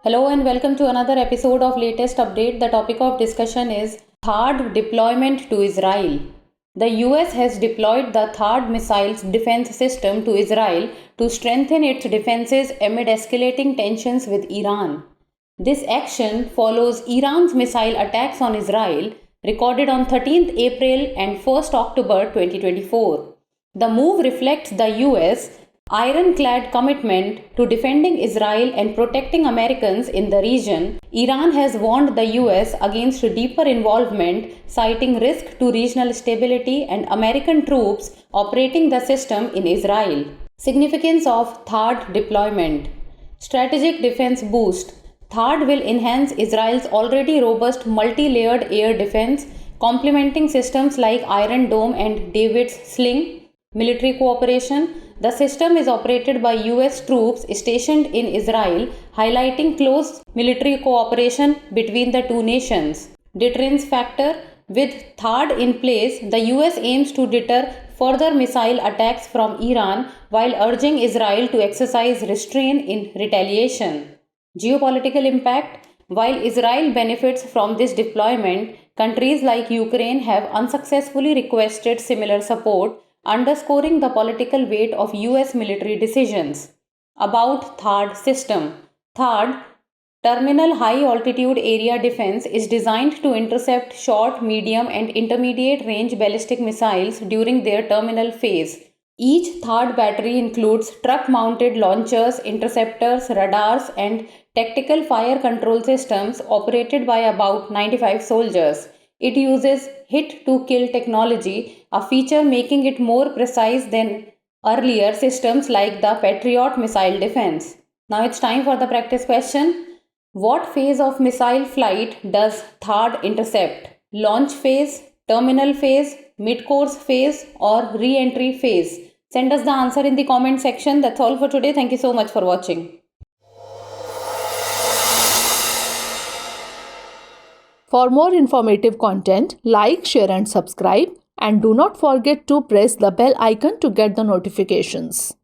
Hello and welcome to another episode of latest update. The topic of discussion is THAAD deployment to Israel. The US has deployed the THAAD missiles defense system to Israel to strengthen its defenses amid escalating tensions with Iran. This action follows Iran's missile attacks on Israel recorded on 13th April and 1st October 2024. The move reflects the US ironclad commitment to defending Israel and protecting Americans in the region. Iran has warned the US against deeper involvement, citing risk to regional stability and American troops operating the system in Israel. Significance of THAAD deployment. Strategic defense boost. THAAD will enhance Israel's already robust multi-layered air defense, complementing systems like Iron Dome and David's Sling. Military cooperation. The system is operated by US troops stationed in Israel, highlighting close military cooperation between the two nations. Deterrence factor. With THAAD in place, the US aims to deter further missile attacks from Iran while urging Israel to exercise restraint in retaliation. Geopolitical impact. While Israel benefits from this deployment, countries like Ukraine have unsuccessfully requested similar support, underscoring the political weight of US military decisions. About THAAD system. THAAD, Terminal High Altitude Area Defense, is designed to intercept short, medium, and intermediate range ballistic missiles during their terminal phase. Each THAAD battery includes truck-mounted launchers, interceptors, radars, and tactical fire control systems operated by about 95 soldiers. It uses hit-to-kill technology, a feature making it more precise than earlier systems like the Patriot missile defense. Now it's time for the practice question. What phase of missile flight does THAAD intercept? Launch phase, terminal phase, mid-course phase, or re-entry phase? Send us the answer in the comment section. That's all for today. Thank you so much for watching. For more informative content, like, share and subscribe, and do not forget to press the bell icon to get the notifications.